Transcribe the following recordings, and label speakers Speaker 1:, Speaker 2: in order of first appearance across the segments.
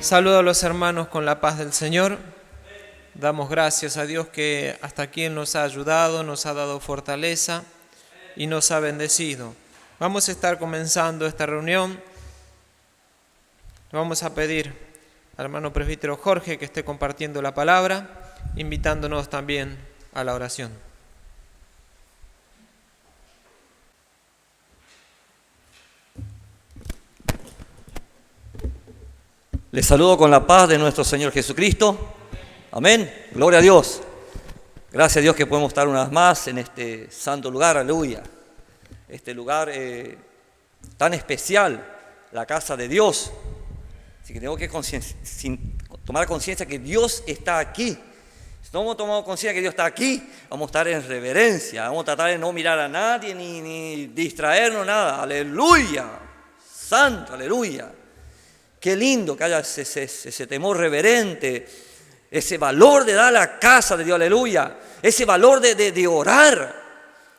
Speaker 1: Saludo a los hermanos con la paz del Señor. Damos gracias a Dios que hasta aquí nos ha ayudado, nos ha dado fortaleza y nos ha bendecido. Vamos a estar comenzando esta reunión. Vamos a pedir al hermano presbítero Jorge que esté compartiendo la palabra, invitándonos también a la oración.
Speaker 2: Les saludo con la paz de nuestro Señor Jesucristo. Amén. Gloria a Dios. Gracias a Dios que podemos estar una vez más en este santo lugar. Aleluya. Este lugar tan especial, la casa de Dios. Así que tengo que tomar conciencia que Dios está aquí. Si no hemos tomado conciencia que Dios está aquí, vamos a estar en reverencia. Vamos a tratar de no mirar a nadie ni distraernos, nada. Aleluya. Santo, aleluya. Qué lindo que haya ese temor reverente, ese valor de dar a la casa de Dios, aleluya. Ese valor de orar,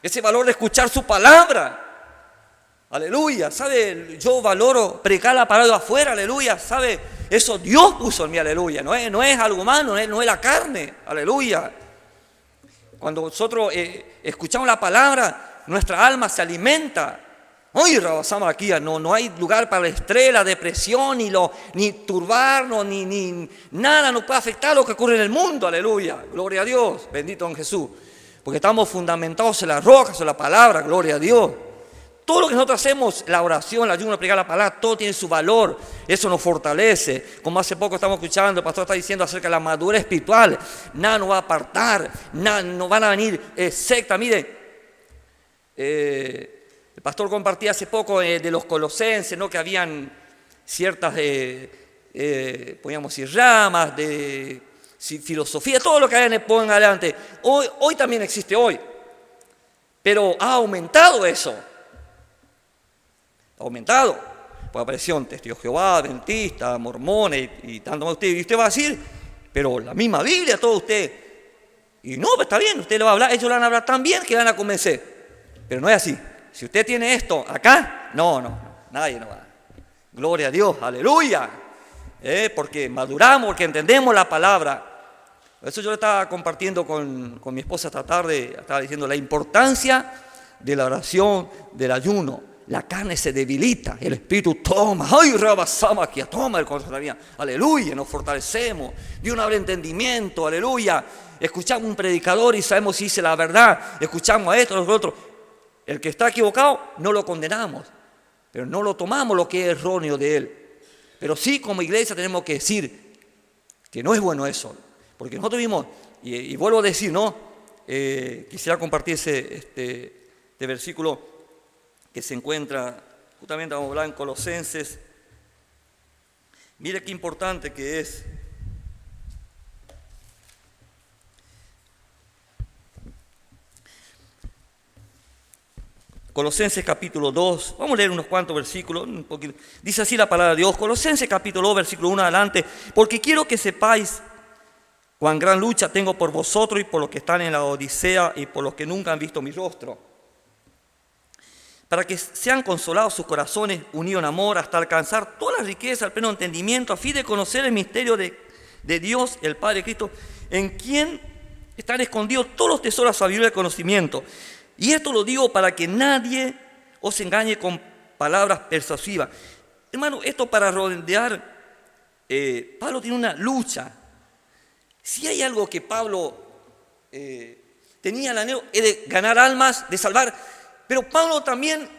Speaker 2: ese valor de escuchar su palabra, aleluya. ¿Sabe? Yo valoro predicar la palabra de afuera, aleluya. ¿Sabe? Eso Dios puso en mí, aleluya. No es algo humano, no es la carne, aleluya. Cuando nosotros escuchamos la palabra, nuestra alma se alimenta. Hoy rebasamos aquí, no hay lugar para el estrés, la depresión, ni turbarnos, ni nada nos puede afectar lo que ocurre en el mundo, aleluya, gloria a Dios, bendito don Jesús, porque estamos fundamentados en la roca, en la palabra, gloria a Dios. Todo lo que nosotros hacemos, la oración, el ayuno, predicar la palabra, todo tiene su valor, eso nos fortalece. Como hace poco estamos escuchando, el pastor está diciendo acerca de la madurez espiritual, nada nos va a apartar, nada, nos van a venir sectas, mire. El pastor compartía hace poco de los colosenses, ¿no? Que habían ciertas, podríamos decir, ramas de filosofía, todo lo que hayan pongan adelante. Hoy también existe hoy, pero ha aumentado eso. Ha aumentado. Pues aparecieron testigos de Jehová, adventistas, mormones y tanto más usted. Y usted va a decir, pero la misma Biblia, todo usted. Y no, pues está bien, usted lo va a hablar, ellos lo van a hablar tan bien que van a convencer. Pero no es así. Si usted tiene esto acá, no, nadie no va. Gloria a Dios, aleluya. Porque maduramos, porque entendemos la palabra. Por eso yo le estaba compartiendo con mi esposa esta tarde, estaba diciendo la importancia de la oración, del ayuno. La carne se debilita, el espíritu toma. ¡Ay, rabasama aquí! Toma el corazón. Aleluya, nos fortalecemos. Dios nos abre entendimiento, aleluya. Escuchamos un predicador y sabemos si dice la verdad. Escuchamos a esto, a lo otro. El que está equivocado no lo condenamos, pero no lo tomamos lo que es erróneo de él. Pero sí, como iglesia tenemos que decir que no es bueno eso, porque nosotros vimos, y vuelvo a decir, ¿no? Quisiera compartir este versículo que se encuentra, justamente vamos a hablar en Colosenses. Mire qué importante que es. Colosenses capítulo 2, vamos a leer unos cuantos versículos, un poquito. Dice así la palabra de Dios, Colosenses capítulo 2, versículo 1 adelante, porque quiero que sepáis cuán gran lucha tengo por vosotros y por los que están en la Odisea y por los que nunca han visto mi rostro, para que sean consolados sus corazones unidos en amor hasta alcanzar toda la riqueza, el pleno entendimiento, a fin de conocer el misterio de Dios, el Padre de Cristo, en quien están escondidos todos los tesoros de sabiduría y conocimiento. Y esto lo digo para que nadie os engañe con palabras persuasivas. Hermano, esto para redondear, Pablo tiene una lucha. Si hay algo que Pablo tenía el anhelo, es de ganar almas, de salvar. Pero Pablo también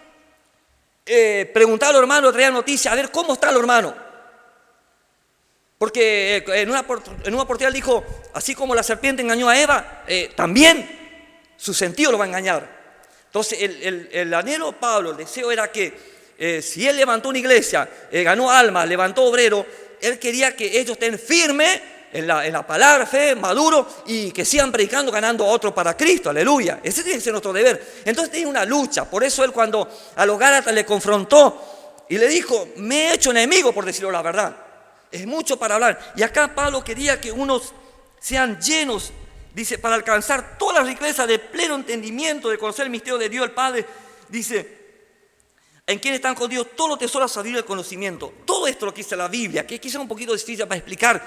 Speaker 2: preguntaba a los hermanos, traía noticias, a ver cómo está el hermano. Porque en una oportunidad dijo, así como la serpiente engañó a Eva, también su sentido lo va a engañar. Entonces el anhelo de Pablo, el deseo era que si él levantó una iglesia, ganó almas, levantó obreros, él quería que ellos estén firmes en la palabra, fe, maduro, y que sigan predicando, ganando a otros para Cristo, aleluya. Ese tiene que ser nuestro deber. Entonces tiene una lucha. Por eso él cuando a los Gálatas le confrontó y le dijo, me he hecho enemigo por decirlo la verdad. Es mucho para hablar. Y acá Pablo quería que unos sean llenos, dice, para alcanzar toda la riqueza de pleno entendimiento, de conocer el misterio de Dios el Padre, dice, en quien están con Dios todos los tesoros, la sabiduría y el conocimiento. Todo esto lo que dice la Biblia, que quizá es un poquito difícil para explicar.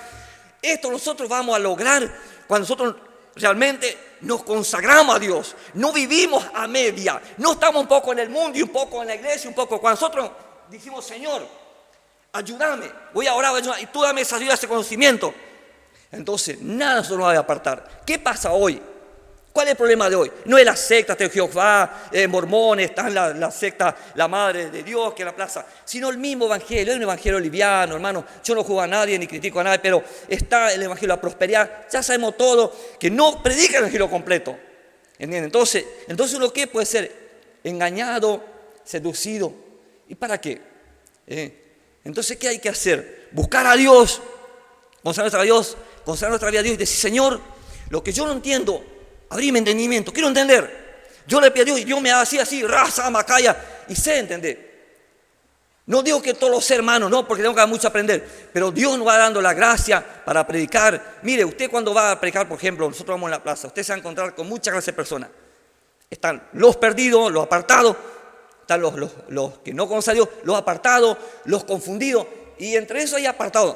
Speaker 2: Esto nosotros vamos a lograr cuando nosotros realmente nos consagramos a Dios. No vivimos a media. No estamos un poco en el mundo y un poco en la iglesia, un poco. Cuando nosotros dijimos, Señor, ayúdame, voy a orar, y tú dame esa ayuda, ese conocimiento. Entonces, nada nosotros nos va a apartar. ¿Qué pasa hoy? ¿Cuál es el problema de hoy? No es la secta de Jehová, mormones, están la secta, la Madre de Dios, que es la plaza, sino el mismo evangelio. Es un evangelio liviano, hermano. Yo no juzgo a nadie ni critico a nadie, pero está el evangelio de la prosperidad. Ya sabemos todo que no predica el evangelio completo. ¿Entienden? Entonces uno, ¿qué puede ser? Engañado, seducido. ¿Y para qué? Entonces, ¿qué hay que hacer? Buscar a Dios, consagrar nuestra vida a Dios y decir, Señor, lo que yo no entiendo, abrime entendimiento, quiero entender. Yo le pido a Dios y Dios me hace así, raza, macaya, y sé entender. No digo que todos los hermanos, no, porque tengo que mucho aprender, pero Dios nos va dando la gracia para predicar. Mire, usted cuando va a predicar, por ejemplo, nosotros vamos en la plaza, usted se va a encontrar con muchas clases de personas. Están los perdidos, los apartados, están los que no conocen a Dios, los apartados, los confundidos, y entre eso hay apartados.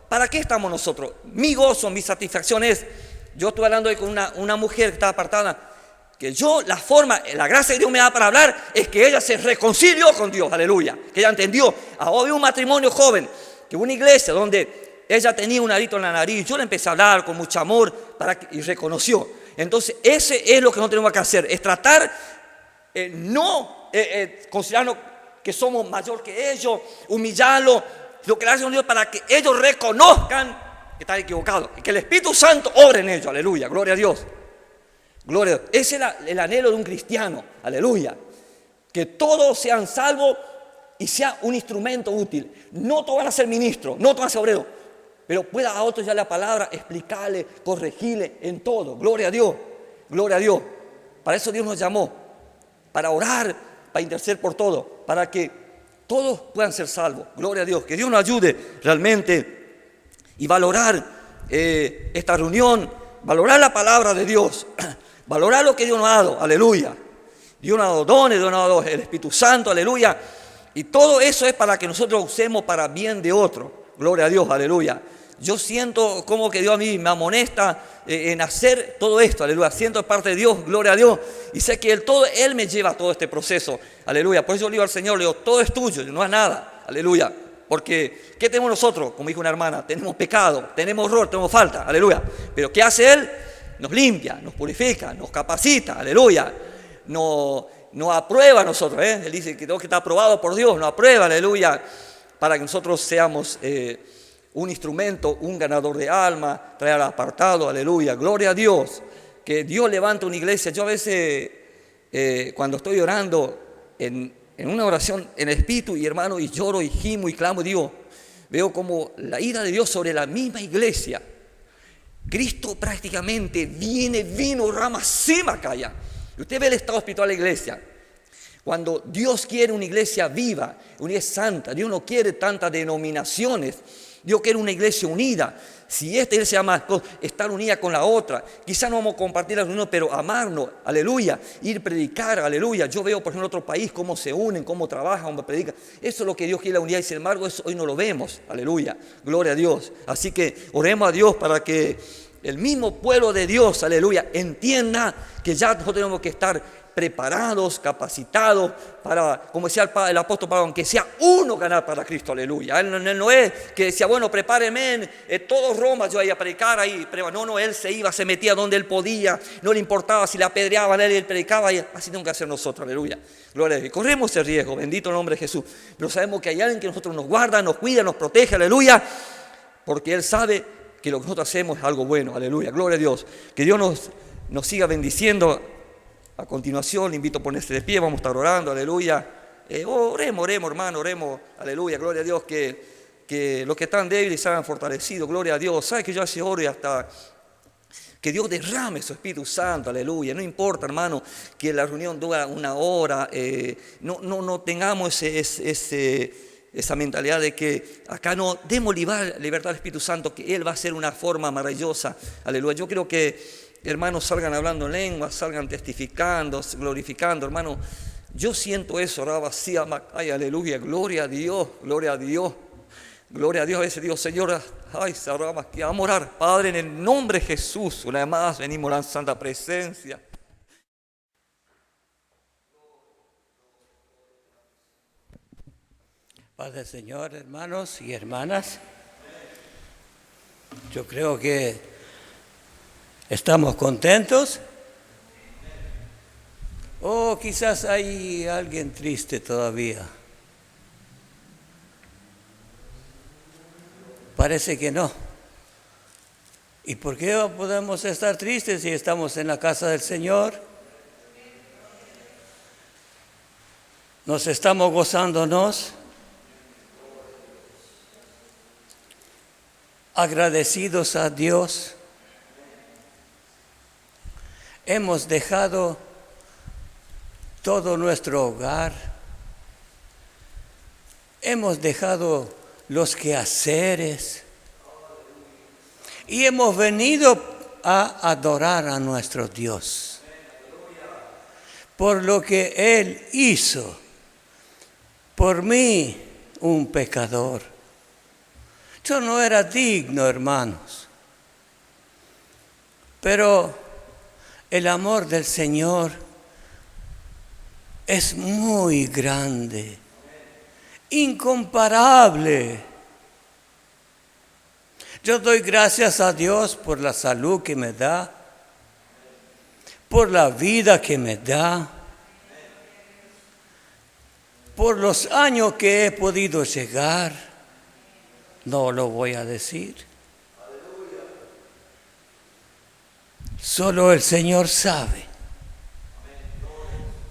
Speaker 2: ¿Para qué estamos nosotros? Mi gozo, mi satisfacción es, yo estuve hablando hoy con una mujer que estaba apartada, que la gracia que Dios me da para hablar es que ella se reconcilió con Dios, aleluya, que ella entendió. Ahora había un matrimonio joven, que hubo una iglesia donde ella tenía un arito en la nariz, yo le empecé a hablar con mucho amor y reconoció. Entonces ese es lo que no tenemos que hacer, es tratar, considerarnos que somos mayor que ellos, humillarlos, lo que le hacen a Dios para que ellos reconozcan que están equivocados y que el Espíritu Santo obre en ellos, aleluya, gloria a Dios. Gloria a Dios. Ese es el anhelo de un cristiano, aleluya. Que todos sean salvos y sea un instrumento útil. No todos van a ser ministros, no todos van a ser obreros, pero pueda a otros ya la palabra explicarle, corregirle en todo. Gloria a Dios, gloria a Dios. Para eso Dios nos llamó, para orar, para interceder por todo, para que todos puedan ser salvos. Gloria a Dios. Que Dios nos ayude realmente y valorar esta reunión, valorar la palabra de Dios, valorar lo que Dios nos ha dado, aleluya. Dios nos ha dado dones, Dios nos ha dado el Espíritu Santo, aleluya. Y todo eso es para que nosotros usemos para bien de otro. Gloria a Dios, aleluya. Yo siento como que Dios a mí me amonesta en hacer todo esto, aleluya. Siento parte de Dios, gloria a Dios. Y sé que Él me lleva a todo este proceso, aleluya. Por eso yo le digo al Señor, le digo, todo es tuyo, no es nada, aleluya. Porque, ¿qué tenemos nosotros? Como dijo una hermana, tenemos pecado, tenemos error, tenemos falta, aleluya. Pero ¿qué hace Él? Nos limpia, nos purifica, nos capacita, aleluya. Nos aprueba a nosotros, Él dice que tengo que estar aprobado por Dios, nos aprueba, aleluya. Para que nosotros seamos un instrumento, un ganador de alma, traer al apartado, aleluya, gloria a Dios. Que Dios levante una iglesia. Yo a veces, cuando estoy orando en una oración en el espíritu, y hermano, y lloro y gimo y clamo, y digo, veo como la ira de Dios sobre la misma iglesia. Cristo prácticamente vino ramacima calla. Usted ve el estado espiritual de la iglesia. Cuando Dios quiere una iglesia viva, una iglesia santa, Dios no quiere tantas denominaciones. Dios quiere una iglesia unida. Si esta iglesia ama estar unida con la otra, quizás no vamos a compartir la reunión, pero amarnos, aleluya, ir a predicar, aleluya. Yo veo, por ejemplo, en otro país cómo se unen, cómo trabajan, cómo predican. Eso es lo que Dios quiere, la unidad, y sin embargo, eso hoy no lo vemos, aleluya, gloria a Dios. Así que oremos a Dios para que el mismo pueblo de Dios, aleluya, entienda que ya nosotros tenemos que estar preparados, capacitados para, como decía el apóstol Pablo, aunque sea uno ganar para Cristo, aleluya. Él no es que decía, bueno, prepárenme, todo Roma yo iba a predicar ahí, pero no, él se iba, se metía donde él podía, no le importaba si le apedreaban, él predicaba, y así tenemos que hacer nosotros, aleluya. Gloria a Dios. Corremos ese riesgo, bendito el nombre de Jesús, pero sabemos que hay alguien que nosotros nos guarda, nos cuida, nos protege, aleluya, porque Él sabe que lo que nosotros hacemos es algo bueno, aleluya, gloria a Dios. Que Dios nos siga bendiciendo. A continuación le invito a ponerse de pie, vamos a estar orando, aleluya. Oremos, hermano, oremos, aleluya, gloria a Dios, que los que están débiles se hagan fortalecidos, gloria a Dios. ¿Sabe que yo hace oro y hasta que Dios derrame su Espíritu Santo, aleluya? No importa, hermano, que la reunión dura una hora, no tengamos esa mentalidad de que acá no demos libertad al Espíritu Santo, que Él va a ser una forma maravillosa, aleluya. Yo creo que hermanos salgan hablando en lengua, salgan testificando, glorificando, hermano. Yo siento eso, Rabasía, Macay, aleluya, gloria a Dios, gloria a Dios. Gloria a Dios, a veces digo, Señor, ay, Sarrama, que vamos a orar, Padre, en el nombre de Jesús. Una vez más venimos a la santa presencia.
Speaker 3: Paz del Señor, hermanos y hermanas. Yo creo que estamos contentos. O quizás hay alguien triste todavía. Parece que no. ¿Y por qué podemos estar tristes si estamos en la casa del Señor? ¿Nos estamos gozándonos? Agradecidos a Dios. Hemos dejado todo nuestro hogar. Hemos dejado los quehaceres y hemos venido a adorar a nuestro Dios por lo que Él hizo por mí, un pecador. Yo no era digno, hermanos, pero el amor del Señor es muy grande, incomparable. Yo doy gracias a Dios por la salud que me da, por la vida que me da, por los años que he podido llegar. No lo voy a decir. Solo el Señor sabe.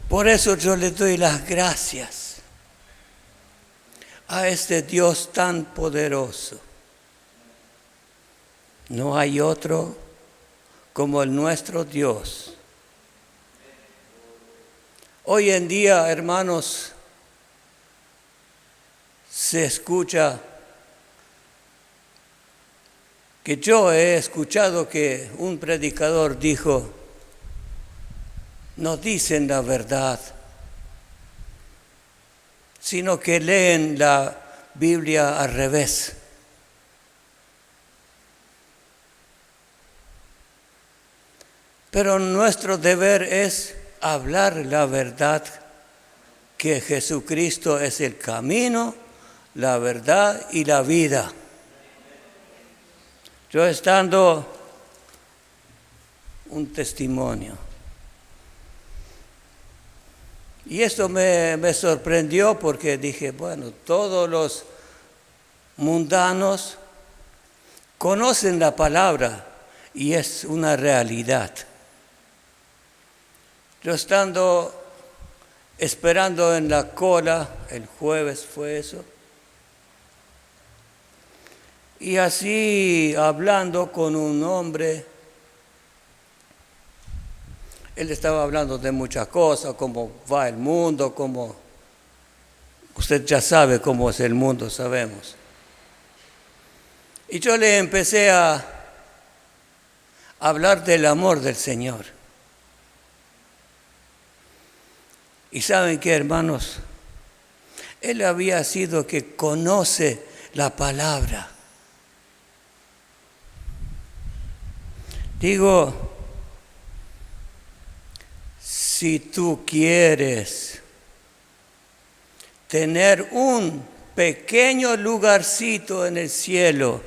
Speaker 3: Por eso yo le doy las gracias a este Dios tan poderoso. No hay otro como el nuestro Dios. Hoy en día, hermanos, se escucha que yo he escuchado que un predicador dijo: no dicen la verdad, sino que leen la Biblia al revés. Pero nuestro deber es hablar la verdad, que Jesucristo es el camino, la verdad y la vida. Yo estando un testimonio. Y esto me sorprendió porque dije, bueno, todos los mundanos conocen la palabra y es una realidad. Yo estando esperando en la cola, el jueves fue eso, y así hablando con un hombre, él estaba hablando de muchas cosas, cómo va el mundo, cómo usted ya sabe cómo es el mundo, sabemos. Y yo le empecé a hablar del amor del Señor. Y ¿saben qué, hermanos? Él había sido que conoce la palabra. Digo, si tú quieres tener un pequeño lugarcito en el cielo,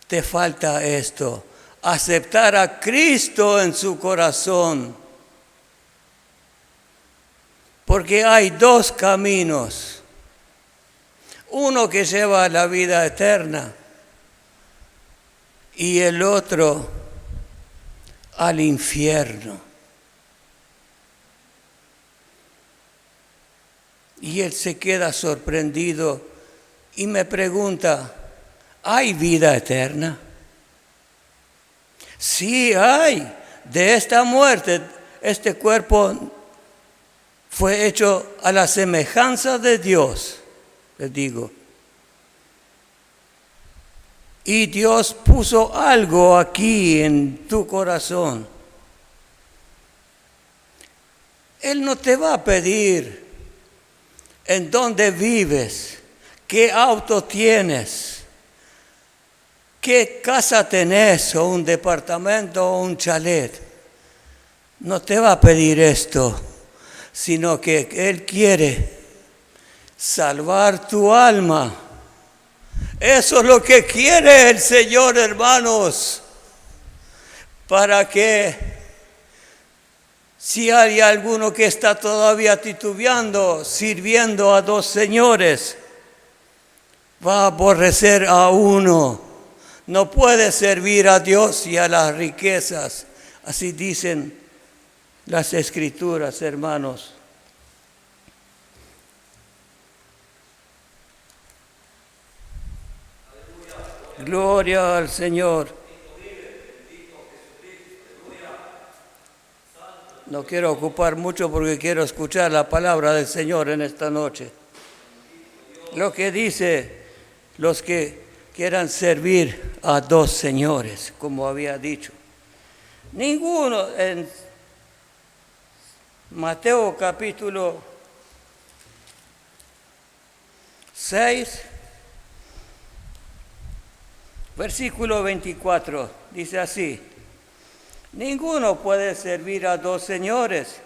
Speaker 3: te falta esto: aceptar a Cristo en su corazón. Porque hay dos caminos, uno que lleva a la vida eterna y el otro al infierno. Y él se queda sorprendido y me pregunta, ¿hay vida eterna? Sí hay. De esta muerte, este cuerpo fue hecho a la semejanza de Dios, les digo. Y Dios puso algo aquí en tu corazón. Él no te va a pedir en dónde vives, qué auto tienes, qué casa tenés, o un departamento o un chalet. No te va a pedir esto, sino que Él quiere salvar tu alma. Eso es lo que quiere el Señor, hermanos, para que si hay alguno que está todavía titubeando, sirviendo a dos señores, va a aborrecer a uno. No puede servir a Dios y a las riquezas. Así dicen las Escrituras, hermanos. Gloria al Señor. No quiero ocupar mucho porque quiero escuchar la palabra del Señor en esta noche. Lo que dice los que quieran servir a dos señores, como había dicho. Ninguno, en Mateo capítulo 6, versículo 24, dice así: ninguno puede servir a dos señores,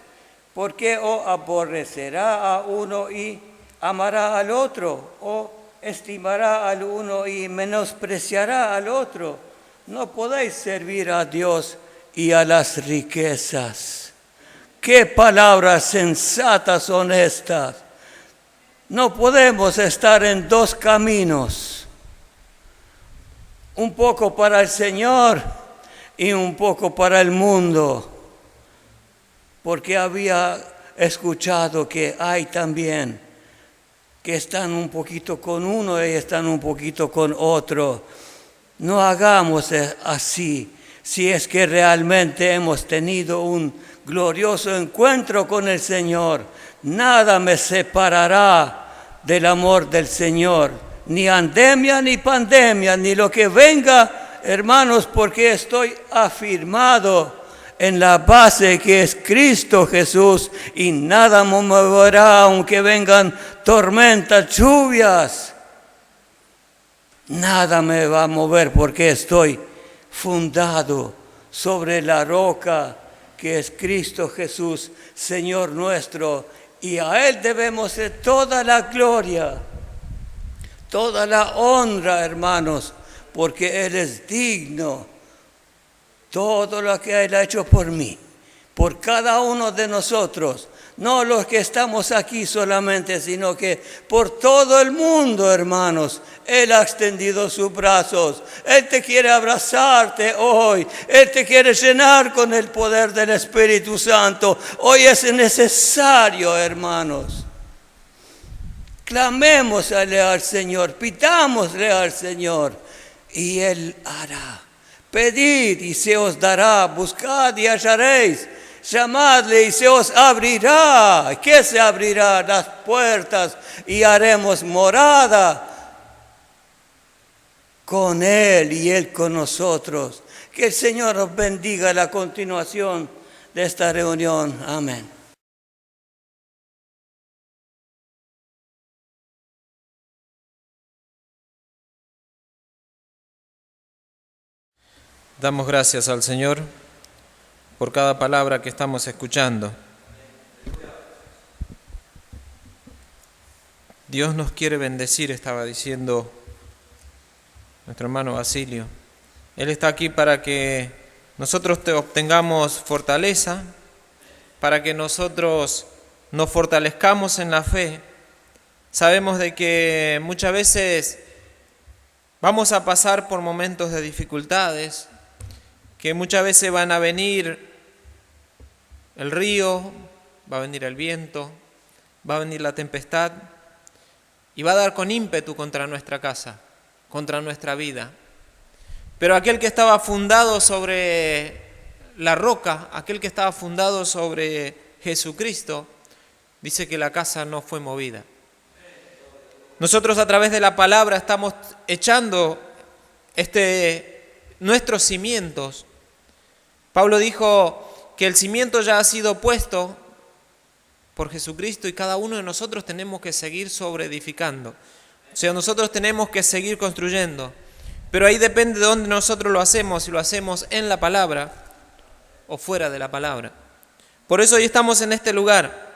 Speaker 3: porque o aborrecerá a uno y amará al otro, o estimará al uno y menospreciará al otro. No podéis servir a Dios y a las riquezas. Qué palabras sensatas son estas. No podemos estar en dos caminos, un poco para el Señor y un poco para el mundo, porque había escuchado que hay también que están un poquito con uno y están un poquito con otro. No hagamos así, si es que realmente hemos tenido un glorioso encuentro con el Señor. Nada me separará del amor del Señor, ni pandemia, ni pandemia, ni lo que venga, hermanos, porque estoy afirmado en la base que es Cristo Jesús, y nada me moverá aunque vengan tormentas, lluvias. Nada me va a mover porque estoy fundado sobre la roca que es Cristo Jesús, Señor nuestro, y a Él debemos toda la gloria, toda la honra, hermanos, porque Él es digno. Todo lo que Él ha hecho por mí, por cada uno de nosotros, no los que estamos aquí solamente, sino que por todo el mundo, hermanos, Él ha extendido sus brazos. Él te quiere abrazarte hoy, Él te quiere llenar con el poder del Espíritu Santo. Hoy es necesario, hermanos. Clamémosle al Señor, pidámosle al Señor, y Él hará. Pedid y se os dará, buscad y hallaréis, llamadle y se os abrirá. ¿Qué se abrirá? Las puertas, y haremos morada con Él y Él con nosotros. Que el Señor os bendiga a la continuación de esta reunión. Amén.
Speaker 1: Damos gracias al Señor por cada palabra que estamos escuchando. Dios nos quiere bendecir, estaba diciendo nuestro hermano Basilio. Él está aquí para que nosotros obtengamos fortaleza, para que nosotros nos fortalezcamos en la fe. Sabemos de que muchas veces vamos a pasar por momentos de dificultades, que muchas veces van a venir el río, va a venir el viento, va a venir la tempestad y va a dar con ímpetu contra nuestra casa, contra nuestra vida. Pero aquel que estaba fundado sobre la roca, aquel que estaba fundado sobre Jesucristo, dice que la casa no fue movida. Nosotros a través de la palabra estamos echando nuestros cimientos. Pablo dijo que el cimiento ya ha sido puesto por Jesucristo y cada uno de nosotros tenemos que seguir sobreedificando. O sea, nosotros tenemos que seguir construyendo. Pero ahí depende de dónde nosotros lo hacemos, si lo hacemos en la palabra o fuera de la palabra. Por eso hoy estamos en este lugar,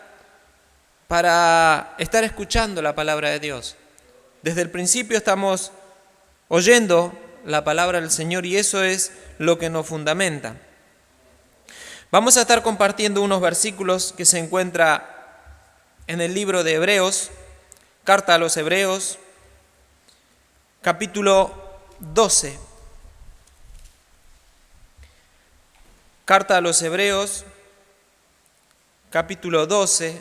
Speaker 1: para estar escuchando la palabra de Dios. Desde el principio estamos oyendo la palabra del Señor y eso es lo que nos fundamenta. Vamos a estar compartiendo unos versículos que se encuentran en el libro de Hebreos, carta a los Hebreos, capítulo 12. Carta a los Hebreos, capítulo 12.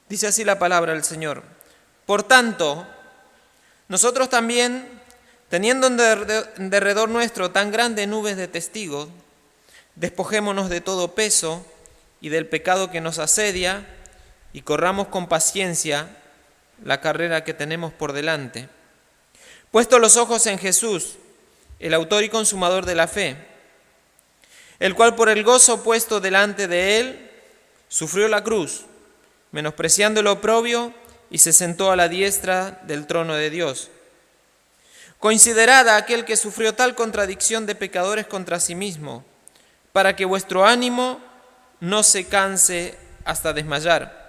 Speaker 1: Dice así la palabra del Señor. Por tanto, nosotros también, teniendo en derredor nuestro tan grandes nubes de testigos, despojémonos de todo peso y del pecado que nos asedia y corramos con paciencia la carrera que tenemos por delante. Puesto los ojos en Jesús, el autor y consumador de la fe, el cual por el gozo puesto delante de él, sufrió la cruz, menospreciando el oprobio, y se sentó a la diestra del trono de Dios. Considerad a aquel que sufrió tal contradicción de pecadores contra sí mismo, para que vuestro ánimo no se canse hasta desmayar.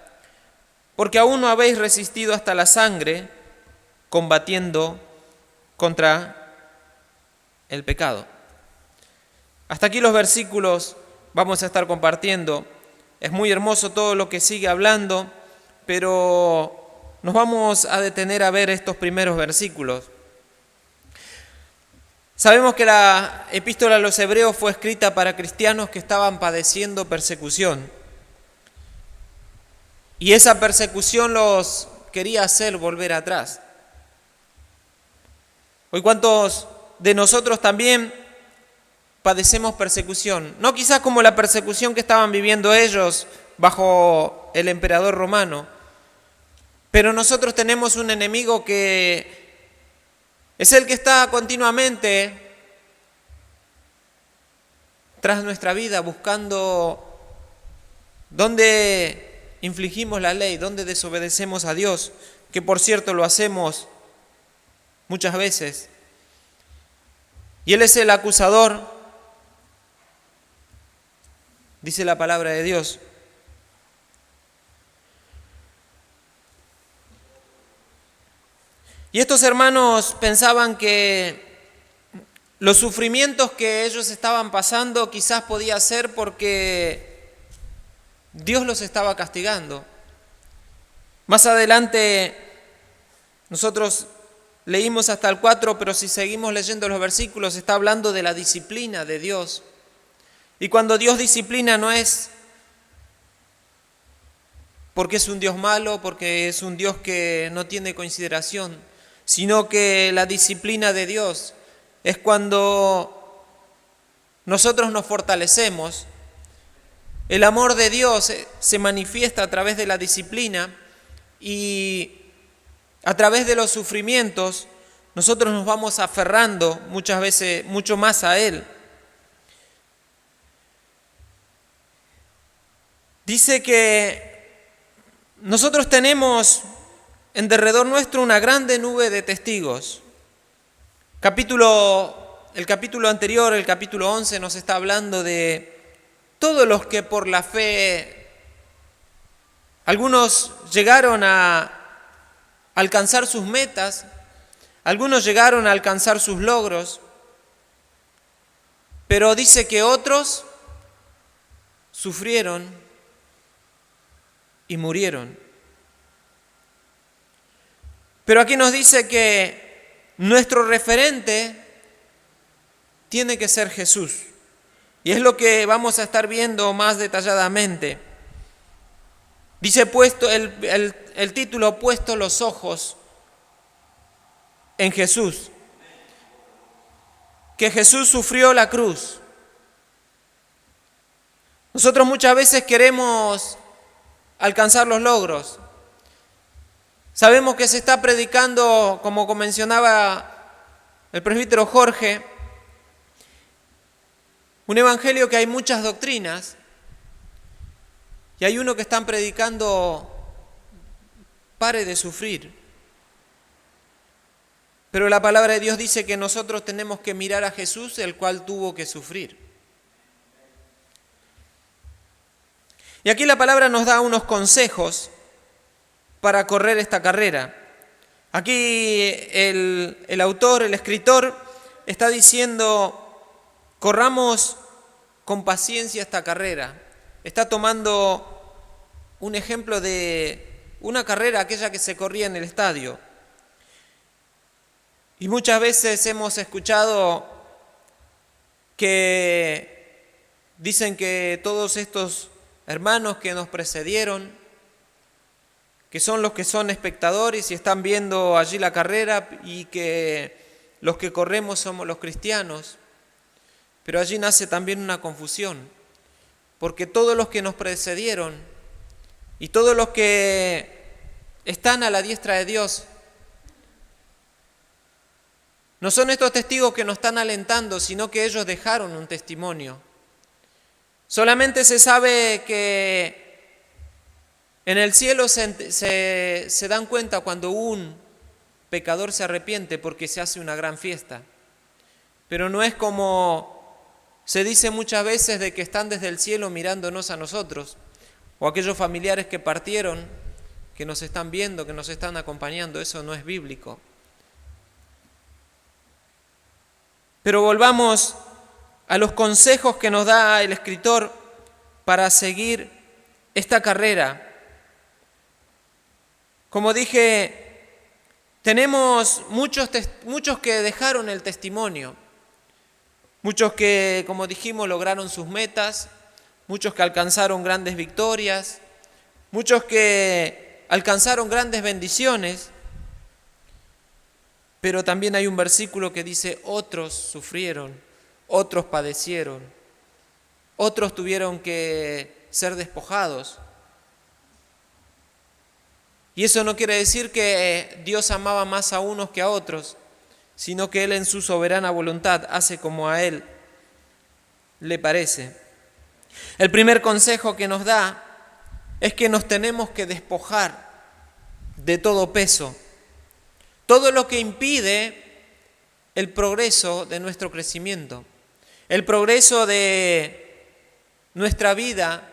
Speaker 1: Porque aún no habéis resistido hasta la sangre, combatiendo contra el pecado. Hasta aquí los versículos vamos a estar compartiendo. Es muy hermoso todo lo que sigue hablando, pero nos vamos a detener a ver estos primeros versículos. Sabemos que la epístola a los Hebreos fue escrita para cristianos que estaban padeciendo persecución. Y esa persecución los quería hacer volver atrás. Hoy, ¿cuántos de nosotros también padecemos persecución? No quizás como la persecución que estaban viviendo ellos bajo el emperador romano, pero nosotros tenemos un enemigo que es el que está continuamente tras nuestra vida buscando dónde infligimos la ley, dónde desobedecemos a Dios, que por cierto lo hacemos muchas veces. Y Él es el acusador, dice la palabra de Dios. Y estos hermanos pensaban que los sufrimientos que ellos estaban pasando quizás podía ser porque Dios los estaba castigando. Más adelante nosotros leímos hasta el 4, pero si seguimos leyendo los versículos está hablando de la disciplina de Dios. Y cuando Dios disciplina no es porque es un Dios malo, porque es un Dios que no tiene consideración, sino que la disciplina de Dios es cuando nosotros nos fortalecemos. El amor de Dios se manifiesta a través de la disciplina y a través de los sufrimientos nosotros nos vamos aferrando muchas veces mucho más a Él. Dice que nosotros tenemos en derredor nuestro una grande nube de testigos. El capítulo anterior, el capítulo 11, nos está hablando de todos los que por la fe, algunos llegaron a alcanzar sus metas, algunos llegaron a alcanzar sus logros, pero dice que otros sufrieron y murieron. Pero aquí nos dice que nuestro referente tiene que ser Jesús. Y es lo que vamos a estar viendo más detalladamente. Dice puesto el título, puesto los ojos en Jesús. Que Jesús sufrió la cruz. Nosotros muchas veces queremos alcanzar los logros. Sabemos que se está predicando, como mencionaba el presbítero Jorge, un evangelio que hay muchas doctrinas Y hay uno que están predicando, pare de sufrir. Pero la palabra de Dios dice que nosotros tenemos que mirar a Jesús, el cual tuvo que sufrir. Y aquí la palabra nos da unos consejos para correr esta carrera. Aquí el autor, el escritor, está diciendo, corramos con paciencia esta carrera. Está tomando un ejemplo de una carrera, aquella que se corría en el estadio. Y muchas veces hemos escuchado que dicen que todos estos hermanos que nos precedieron, que son los que son espectadores y están viendo allí la carrera, y que los que corremos somos los cristianos. Pero allí nace también una confusión, porque todos los que nos precedieron y todos los que están a la diestra de Dios no son estos testigos que nos están alentando, sino que ellos dejaron un testimonio. Solamente se sabe que en el cielo se dan cuenta cuando un pecador se arrepiente, porque se hace una gran fiesta. Pero no es como se dice muchas veces, de que están desde el cielo mirándonos a nosotros, o aquellos familiares que partieron, que nos están viendo, que nos están acompañando. Eso no es bíblico. Pero volvamos a los consejos que nos da el escritor para seguir esta carrera. Como dije, tenemos muchos que dejaron el testimonio, muchos que, como dijimos, lograron sus metas, muchos que alcanzaron grandes victorias, muchos que alcanzaron grandes bendiciones. Pero también hay un versículo que dice, otros sufrieron, otros padecieron, otros tuvieron que ser despojados. Y eso no quiere decir que Dios amaba más a unos que a otros, sino que Él en su soberana voluntad hace como a Él le parece. El primer consejo que nos da es que nos tenemos que despojar de todo peso, todo lo que impide el progreso de nuestro crecimiento, el progreso de nuestra vida,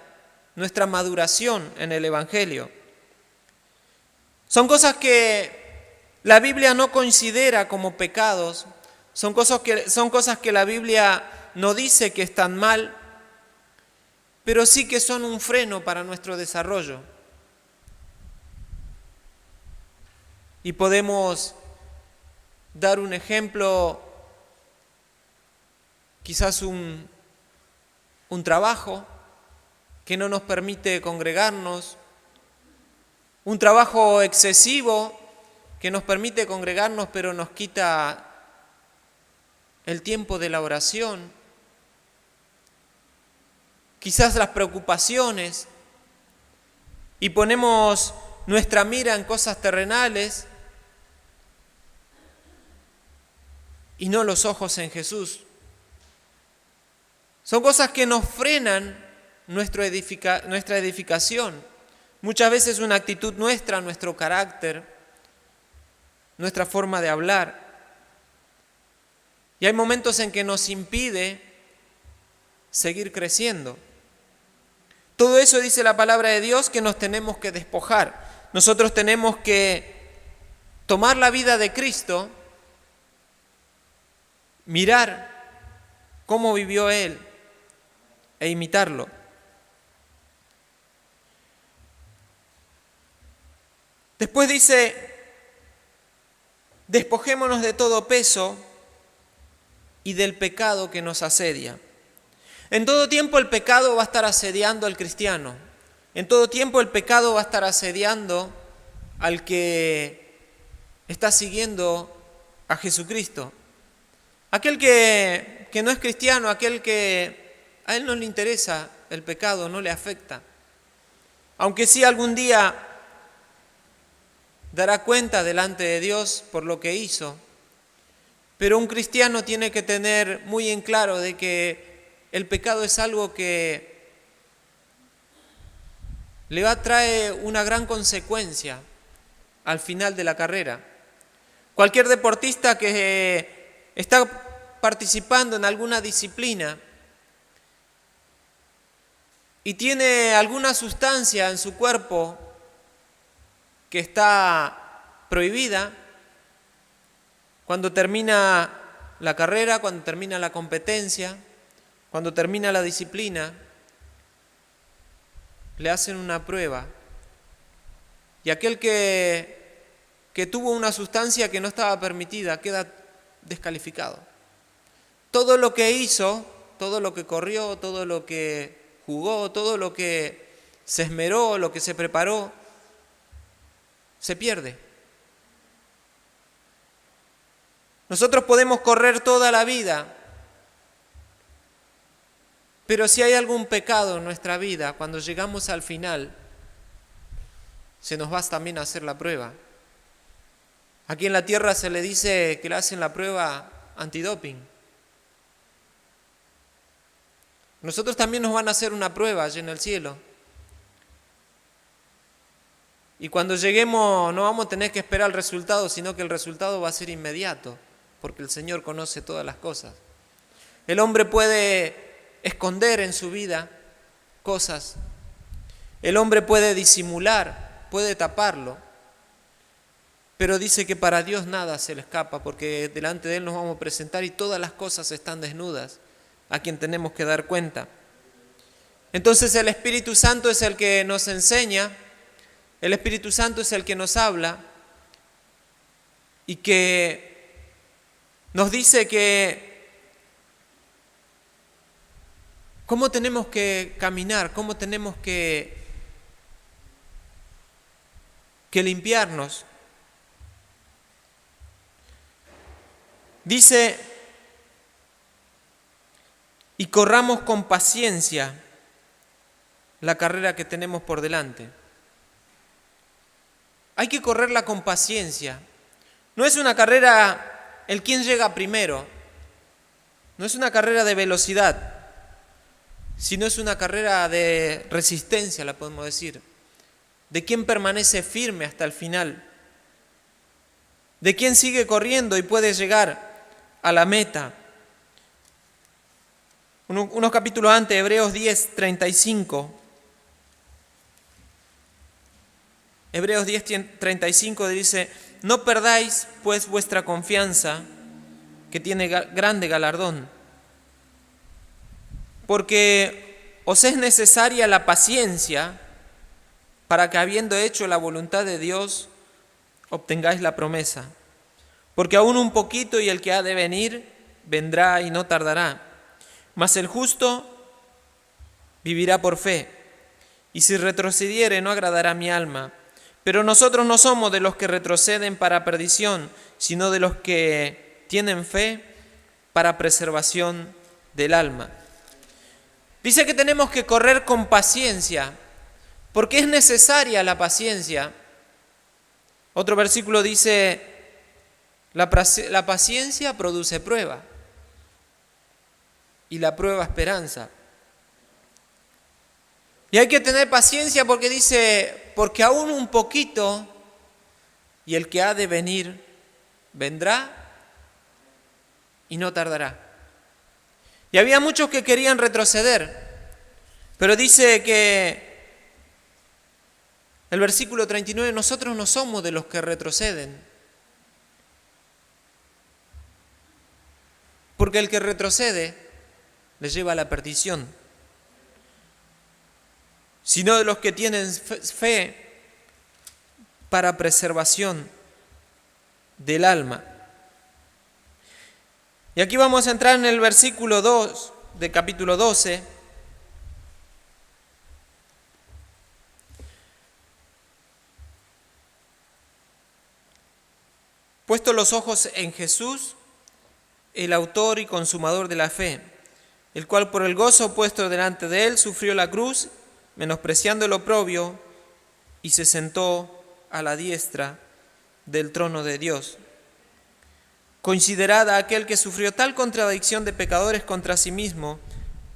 Speaker 1: nuestra maduración en el Evangelio. Son cosas que la Biblia no considera como pecados, son cosas que la Biblia no dice que están mal, pero sí que son un freno para nuestro desarrollo. Y podemos dar un ejemplo, quizás un trabajo que no nos permite congregarnos, un trabajo excesivo que nos permite congregarnos pero nos quita el tiempo de la oración, quizás las preocupaciones, y ponemos nuestra mira en cosas terrenales y no los ojos en Jesús. Son cosas que nos frenan nuestra edificación. Muchas veces una actitud nuestra, nuestro carácter, nuestra forma de hablar. Y hay momentos en que nos impide seguir creciendo. Todo eso dice la palabra de Dios, que nos tenemos que despojar. Nosotros tenemos que tomar la vida de Cristo, mirar cómo vivió Él e imitarlo. Después dice, despojémonos de todo peso y del pecado que nos asedia. En todo tiempo el pecado va a estar asediando al cristiano. En todo tiempo el pecado va a estar asediando al que está siguiendo a Jesucristo. Aquel que no es cristiano, aquel que a él no le interesa el pecado, no le afecta. Aunque sí algún día dará cuenta delante de Dios por lo que hizo. Pero un cristiano tiene que tener muy en claro de que el pecado es algo que trae una gran consecuencia al final de la carrera. Cualquier deportista que está participando en alguna disciplina y tiene alguna sustancia en su cuerpo que está prohibida, cuando termina la carrera, cuando termina la competencia, cuando termina la disciplina, le hacen una prueba. Y aquel que tuvo una sustancia que no estaba permitida queda descalificado. Todo lo que hizo, todo lo que corrió, todo lo que jugó, todo lo que se esmeró, lo que se preparó, se pierde. Nosotros podemos correr toda la vida, pero si hay algún pecado en nuestra vida, cuando llegamos al final, se nos va también a hacer la prueba. Aquí en la tierra se le dice que le hacen la prueba antidoping. Nosotros también nos van a hacer una prueba allí en el cielo. Y cuando lleguemos no vamos a tener que esperar el resultado, sino que el resultado va a ser inmediato, porque el Señor conoce todas las cosas. El hombre puede esconder en su vida cosas. El hombre puede disimular, puede taparlo. Pero dice que para Dios nada se le escapa, porque delante de Él nos vamos a presentar y todas las cosas están desnudas, a quien tenemos que dar cuenta. Entonces el Espíritu Santo es el que nos enseña, el Espíritu Santo es el que nos habla y que nos dice que cómo tenemos que caminar, cómo tenemos que limpiarnos. Dice, y corramos con paciencia la carrera que tenemos por delante. Hay que correrla con paciencia. No es una carrera el quien llega primero, no es una carrera de velocidad, sino es una carrera de resistencia, la podemos decir, de quien permanece firme hasta el final, de quien sigue corriendo y puede llegar a la meta. Unos capítulos antes, Hebreos 10:35. Hebreos 10:35 dice, no perdáis pues vuestra confianza, que tiene grande galardón, porque os es necesaria la paciencia para que habiendo hecho la voluntad de Dios, obtengáis la promesa. Porque aún un poquito y el que ha de venir, vendrá y no tardará. Mas el justo vivirá por fe, y si retrocediere no agradará a mi alma. Pero nosotros no somos de los que retroceden para perdición, sino de los que tienen fe para preservación del alma. Dice que tenemos que correr con paciencia, porque es necesaria la paciencia. Otro versículo dice, la paciencia produce prueba, y la prueba esperanza. Y hay que tener paciencia porque dice, porque aún un poquito, y el que ha de venir, vendrá y no tardará. Y había muchos que querían retroceder, pero dice que el versículo 39, nosotros no somos de los que retroceden. Porque el que retrocede le lleva a la perdición, sino de los que tienen fe para preservación del alma. Y aquí vamos a entrar en el versículo 2 del capítulo 12. Puesto los ojos en Jesús, el autor y consumador de la fe, el cual por el gozo puesto delante de él sufrió la cruz, menospreciando el oprobio, y se sentó a la diestra del trono de Dios. Considerad a aquel que sufrió tal contradicción de pecadores contra sí mismo,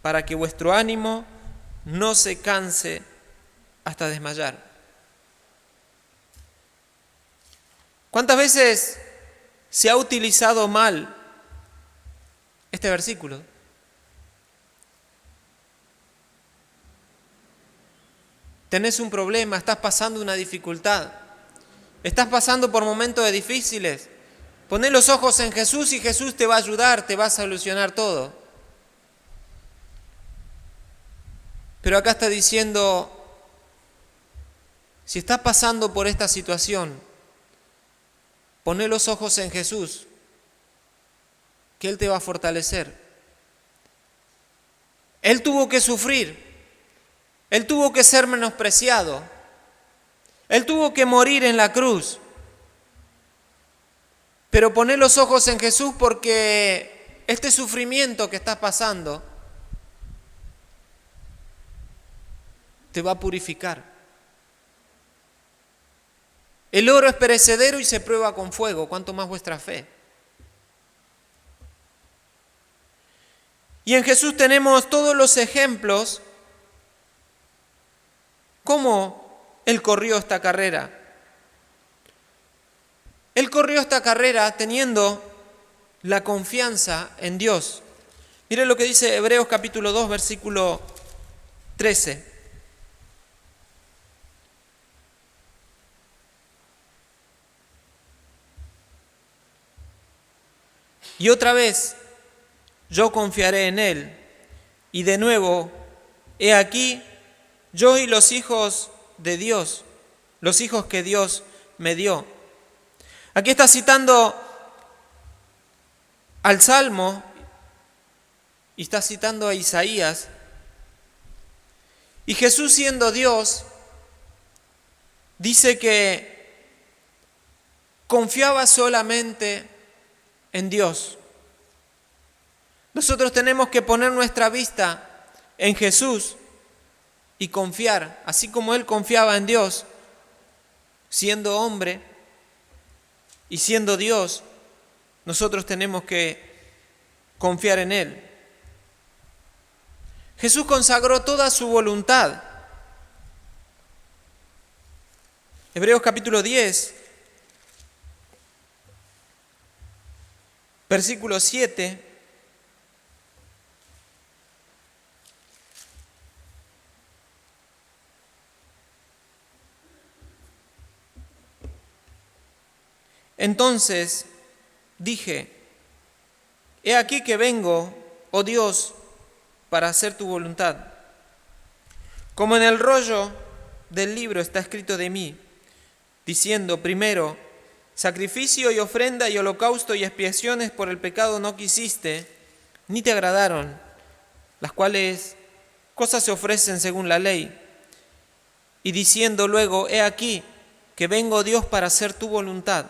Speaker 1: para que vuestro ánimo no se canse hasta desmayar. ¿Cuántas veces se ha utilizado mal este versículo? Tenés un problema, estás pasando una dificultad, estás pasando por momentos difíciles. Poné los ojos en Jesús y Jesús te va a ayudar, te va a solucionar todo. Pero acá está diciendo, si estás pasando por esta situación, poné los ojos en Jesús, que Él te va a fortalecer. Él tuvo que sufrir, Él tuvo que ser menospreciado, Él tuvo que morir en la cruz. Pero poné los ojos en Jesús porque este sufrimiento que estás pasando te va a purificar. El oro es perecedero y se prueba con fuego, cuanto más vuestra fe. Y en Jesús tenemos todos los ejemplos cómo Él corrió esta carrera. Él corrió esta carrera teniendo la confianza en Dios. Mire lo que dice Hebreos capítulo 2, versículo 13. Y otra vez, yo confiaré en Él. Y de nuevo, he aquí, yo y los hijos de Dios, los hijos que Dios me dio. Aquí está citando al Salmo y está citando a Isaías. Y Jesús, siendo Dios, dice que confiaba solamente en Dios. Nosotros tenemos que poner nuestra vista en Jesús y confiar, así como Él confiaba en Dios, siendo hombre y siendo Dios, nosotros tenemos que confiar en Él. Jesús consagró toda su voluntad. Hebreos capítulo 10, versículo 7. Entonces dije, he aquí que vengo, oh Dios, para hacer tu voluntad. Como en el rollo del libro está escrito de mí, diciendo, primero, sacrificio y ofrenda y holocausto y expiaciones por el pecado no quisiste, ni te agradaron, las cuales cosas se ofrecen según la ley. Y diciendo luego, he aquí que vengo, Dios, para hacer tu voluntad.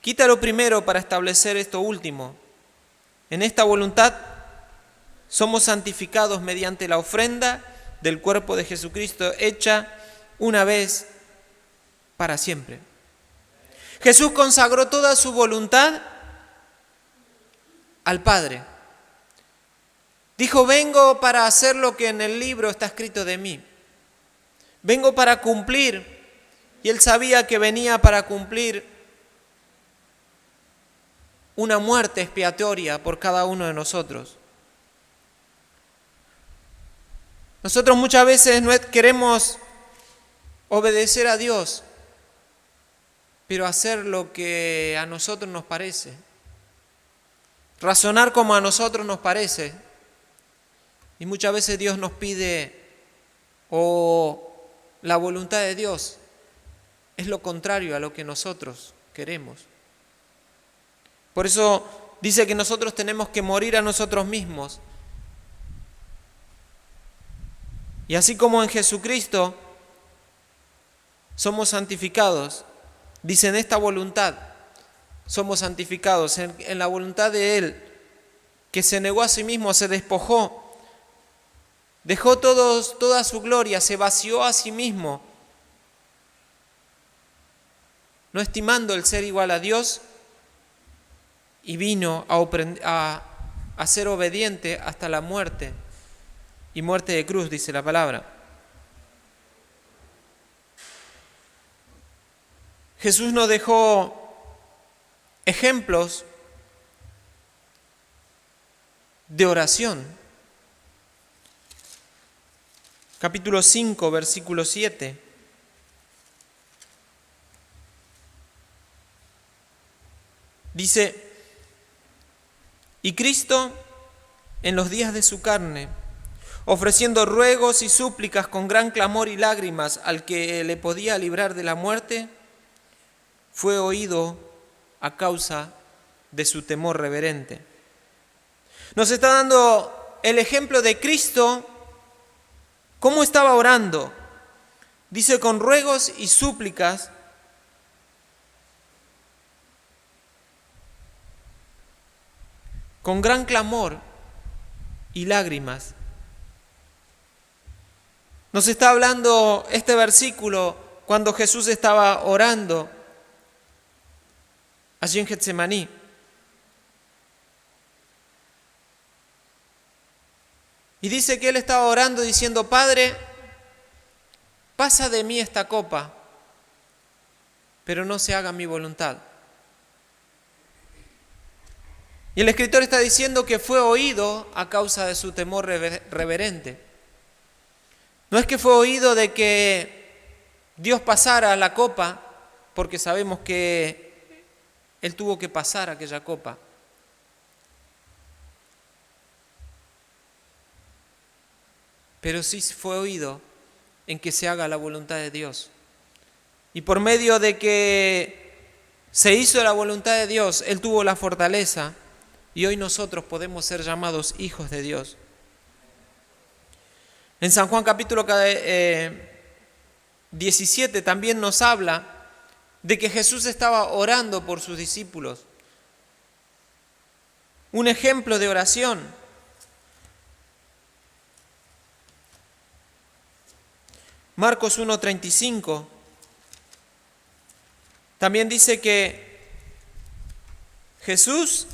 Speaker 1: Quítalo primero para establecer esto último. En esta voluntad somos santificados mediante la ofrenda del cuerpo de Jesucristo hecha una vez para siempre. Jesús consagró toda su voluntad al Padre. Dijo, vengo para hacer lo que en el libro está escrito de mí. Vengo para cumplir. Y Él sabía que venía para cumplir una muerte expiatoria por cada uno de nosotros. Nosotros muchas veces no queremos obedecer a Dios, pero hacer lo que a nosotros nos parece, razonar como a nosotros nos parece. Y muchas veces Dios nos pide, o la voluntad de Dios es lo contrario a lo que nosotros queremos. Por eso dice que nosotros tenemos que morir a nosotros mismos. Y así como en Jesucristo somos santificados, dice en esta voluntad somos santificados, en la voluntad de Él, que se negó a sí mismo, se despojó, dejó toda su gloria, se vació a sí mismo, no estimando el ser igual a Dios, y vino a ser obediente hasta la muerte, y muerte de cruz, dice la palabra. Jesús nos dejó ejemplos de oración. Capítulo 5, versículo 7. Dice: y Cristo, en los días de su carne, ofreciendo ruegos y súplicas con gran clamor y lágrimas al que le podía librar de la muerte, fue oído a causa de su temor reverente. Nos está dando el ejemplo de Cristo, cómo estaba orando. Dice: con ruegos y súplicas, con gran clamor y lágrimas. Nos está hablando este versículo cuando Jesús estaba orando allí en Getsemaní. Y dice que él estaba orando diciendo: Padre, pasa de mí esta copa, pero no se haga mi voluntad. Y el escritor está diciendo que fue oído a causa de su temor reverente. No es que fue oído de que Dios pasara la copa, porque sabemos que Él tuvo que pasar aquella copa. Pero sí fue oído en que se haga la voluntad de Dios. Y por medio de que se hizo la voluntad de Dios, Él tuvo la fortaleza. Y hoy nosotros podemos ser llamados hijos de Dios. En San Juan capítulo 17 también nos habla de que Jesús estaba orando por sus discípulos. Un ejemplo de oración. Marcos 1:35 también dice que Jesús,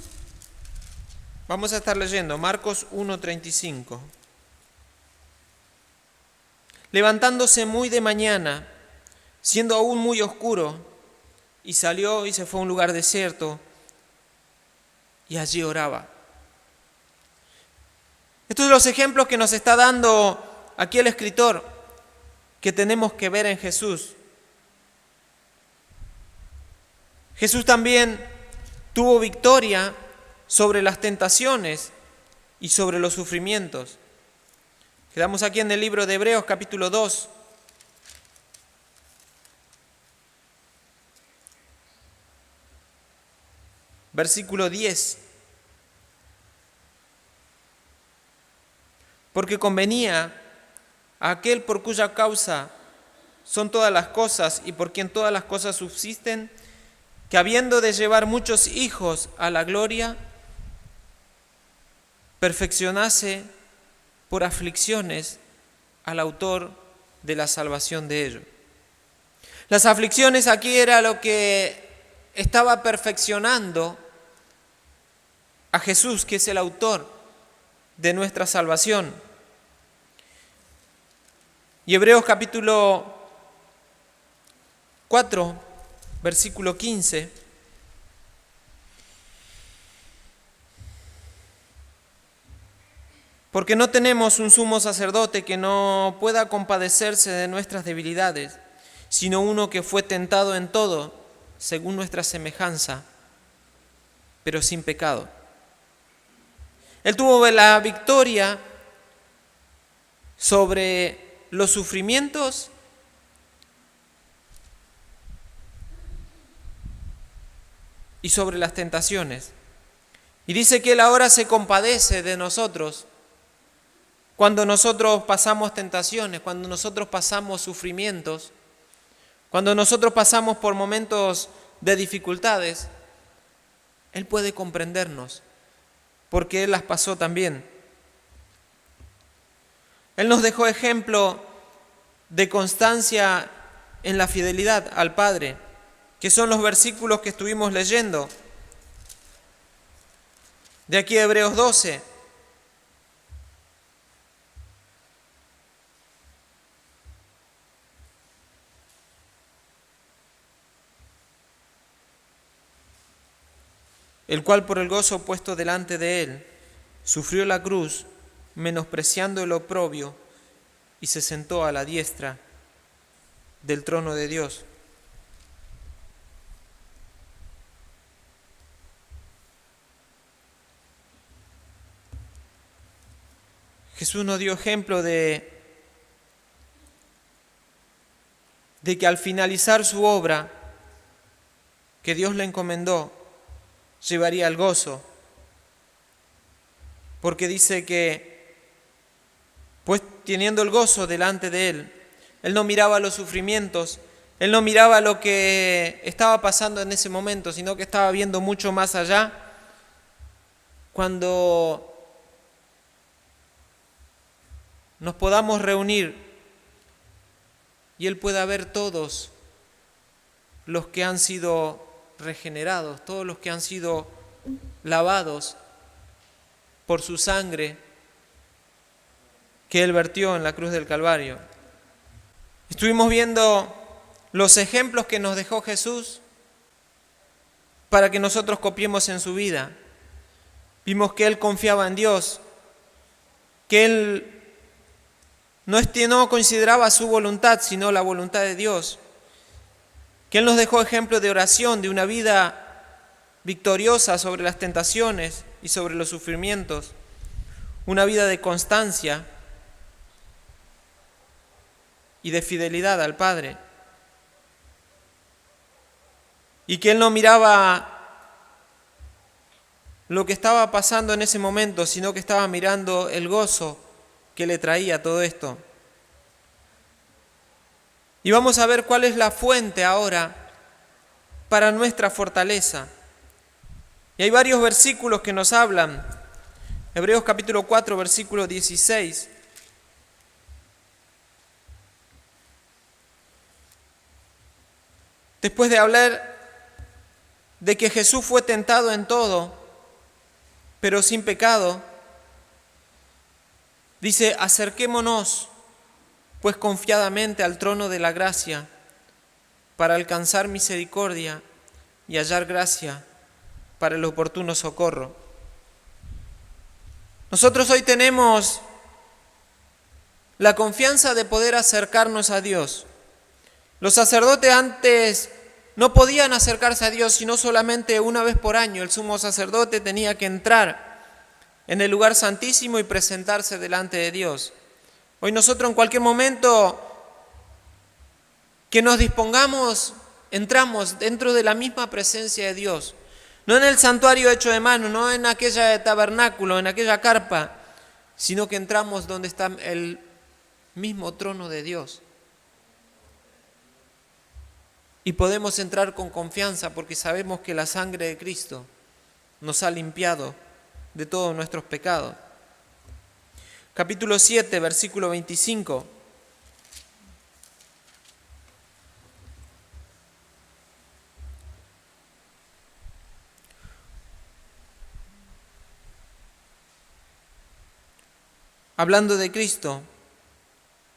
Speaker 1: vamos a estar leyendo Marcos 1:35. Levantándose muy de mañana, siendo aún muy oscuro, y salió y se fue a un lugar desierto, y allí oraba. Estos son los ejemplos que nos está dando aquí el escritor, que tenemos que ver en Jesús. Jesús también tuvo victoria sobre las tentaciones y sobre los sufrimientos. Quedamos aquí en el libro de Hebreos capítulo 2. Versículo 10. Porque convenía a aquel por cuya causa son todas las cosas y por quien todas las cosas subsisten, que habiendo de llevar muchos hijos a la gloria, perfeccionase por aflicciones al autor de la salvación de ellos. Las aflicciones aquí era lo que estaba perfeccionando a Jesús, que es el autor de nuestra salvación. Y Hebreos capítulo 4, versículo 15. Porque no tenemos un sumo sacerdote que no pueda compadecerse de nuestras debilidades, sino uno que fue tentado en todo, según nuestra semejanza, pero sin pecado. Él tuvo la victoria sobre los sufrimientos y sobre las tentaciones. Y dice que Él ahora se compadece de nosotros cuando nosotros pasamos tentaciones, cuando nosotros pasamos sufrimientos, cuando nosotros pasamos por momentos de dificultades. Él puede comprendernos, porque Él las pasó también. Él nos dejó ejemplo de constancia en la fidelidad al Padre, que son los versículos que estuvimos leyendo. De aquí a Hebreos 12. el cual por el gozo puesto delante de él sufrió la cruz, menospreciando el oprobio, y se sentó a la diestra del trono de Dios. Jesús nos dio ejemplo de que al finalizar su obra que Dios le encomendó, llevaría el gozo. Porque dice que, pues teniendo el gozo delante de él, él no miraba los sufrimientos, él no miraba lo que estaba pasando en ese momento, sino que estaba viendo mucho más allá. Cuando nos podamos reunir y él pueda ver todos los que han sido regenerados, todos los que han sido lavados por su sangre que él vertió en la cruz del Calvario. Estuvimos viendo los ejemplos que nos dejó Jesús para que nosotros copiemos en su vida. Vimos que él confiaba en Dios, que él no consideraba su voluntad, sino la voluntad de Dios, que él nos dejó ejemplo de oración, de una vida victoriosa sobre las tentaciones y sobre los sufrimientos, una vida de constancia y de fidelidad al Padre. Y que él no miraba lo que estaba pasando en ese momento, sino que estaba mirando el gozo que le traía todo esto. Y vamos a ver cuál es la fuente ahora para nuestra fortaleza. Y hay varios versículos que nos hablan. Hebreos capítulo 4, versículo 16. Después de hablar de que Jesús fue tentado en todo, pero sin pecado, dice: acerquémonos pues confiadamente al trono de la gracia para alcanzar misericordia y hallar gracia para el oportuno socorro. Nosotros hoy tenemos la confianza de poder acercarnos a Dios. Los sacerdotes antes no podían acercarse a Dios sino solamente una vez por año. El sumo sacerdote tenía que entrar en el lugar santísimo y presentarse delante de Dios. Hoy nosotros en cualquier momento que nos dispongamos, entramos dentro de la misma presencia de Dios. No en el santuario hecho de mano, no en aquella tabernáculo, en aquella carpa, sino que entramos donde está el mismo trono de Dios. Y podemos entrar con confianza porque sabemos que la sangre de Cristo nos ha limpiado de todos nuestros pecados. Capítulo 7, versículo 25. Hablando de Cristo,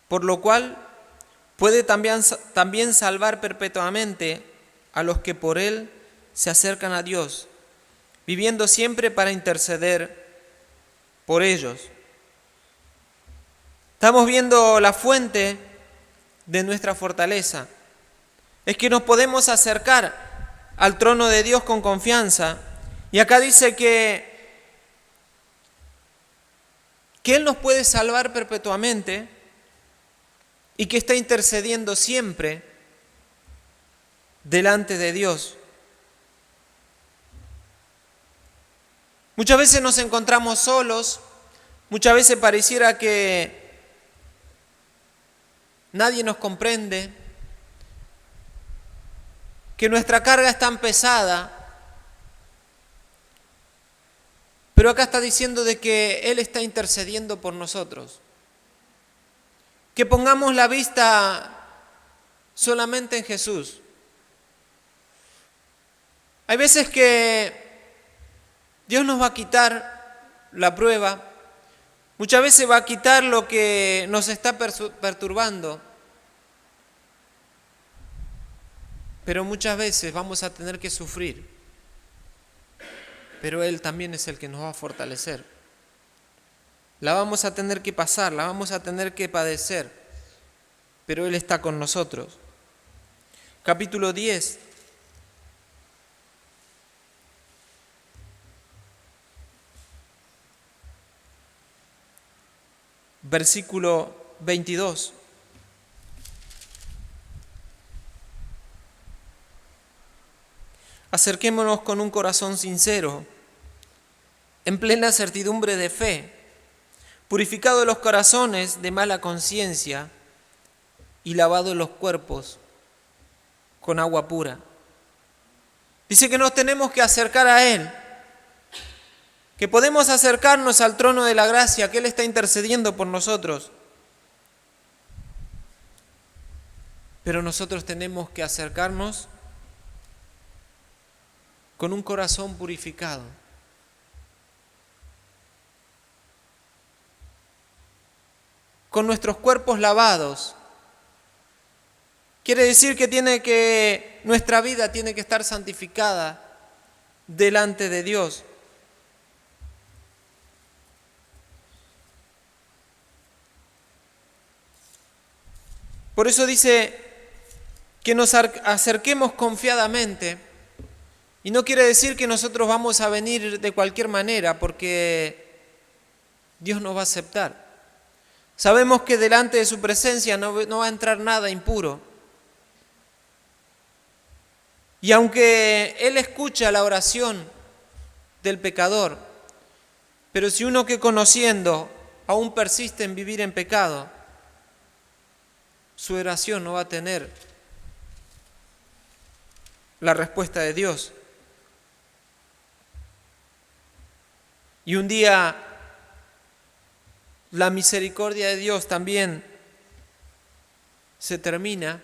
Speaker 1: por lo cual puede también salvar perpetuamente a los que por Él se acercan a Dios, viviendo siempre para interceder por ellos. Estamos viendo la fuente de nuestra fortaleza. Es que nos podemos acercar al trono de Dios con confianza. Y acá dice que Él nos puede salvar perpetuamente y que está intercediendo siempre delante de Dios. Muchas veces nos encontramos solos, muchas veces pareciera que nadie nos comprende, que nuestra carga es tan pesada, pero acá está diciendo de que Él está intercediendo por nosotros. Que pongamos la vista solamente en Jesús. Hay veces que Dios nos va a quitar la prueba, muchas veces va a quitar lo que nos está perturbando, pero muchas veces vamos a tener que sufrir. pero Él también es el que nos va a fortalecer. La vamos a tener que pasar, la vamos a tener que padecer, pero Él está con nosotros. Capítulo 10. Versículo 22. Acerquémonos con un corazón sincero, en plena certidumbre de fe, purificados los corazones de mala conciencia y lavados los cuerpos con agua pura. Dice que nos tenemos que acercar a Él, que podemos acercarnos al trono de la gracia, que Él está intercediendo por nosotros. Pero nosotros tenemos que acercarnos con un corazón purificado. Con nuestros cuerpos lavados. Quiere decir que nuestra vida tiene que estar santificada delante de Dios. Por eso dice que nos acerquemos confiadamente, y no quiere decir que nosotros vamos a venir de cualquier manera, porque Dios nos va a aceptar. Sabemos que delante de su presencia no va a entrar nada impuro. Y aunque Él escucha la oración del pecador, pero si uno que conociendo aún persiste en vivir en pecado, su oración no va a tener la respuesta de Dios. Y un día la misericordia de Dios también se termina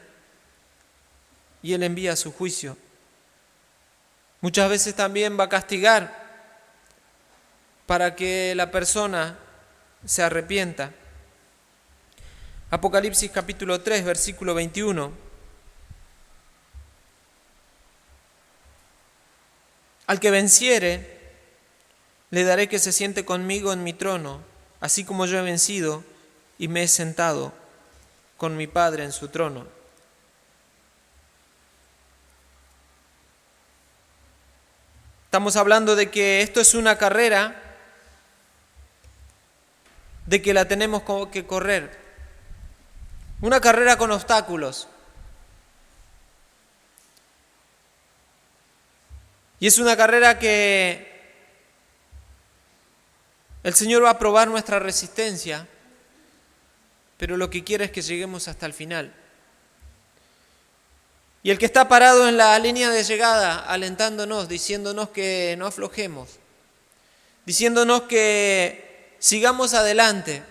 Speaker 1: y Él envía su juicio. Muchas veces también va a castigar para que la persona se arrepienta. Apocalipsis capítulo 3, versículo 21. Al que venciere, le daré que se siente conmigo en mi trono, así como yo he vencido y me he sentado con mi Padre en su trono. Estamos hablando de que esto es una carrera, de que la tenemos que correr. Una carrera con obstáculos. Y es una carrera que el Señor va a probar nuestra resistencia, pero lo que quiere es que lleguemos hasta el final. Y el que está parado en la línea de llegada, alentándonos, diciéndonos que no aflojemos, diciéndonos que sigamos adelante,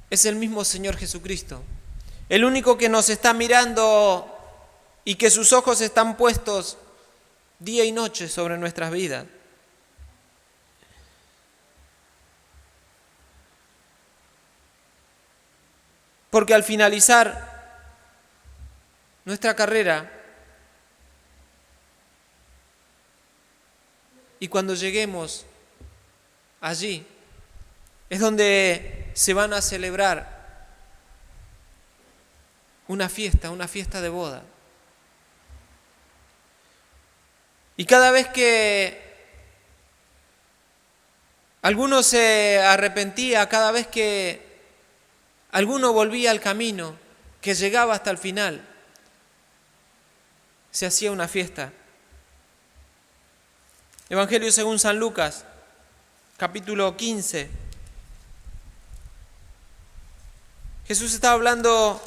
Speaker 1: es el mismo Señor Jesucristo. El único que nos está mirando y que sus ojos están puestos día y noche sobre nuestras vidas. Porque al finalizar nuestra carrera y cuando lleguemos allí, es donde se van a celebrar una fiesta de boda. Y cada vez que alguno se arrepentía, cada vez que alguno volvía al camino, que llegaba hasta el final, se hacía una fiesta. Evangelio según San Lucas, capítulo 15. Jesús está hablando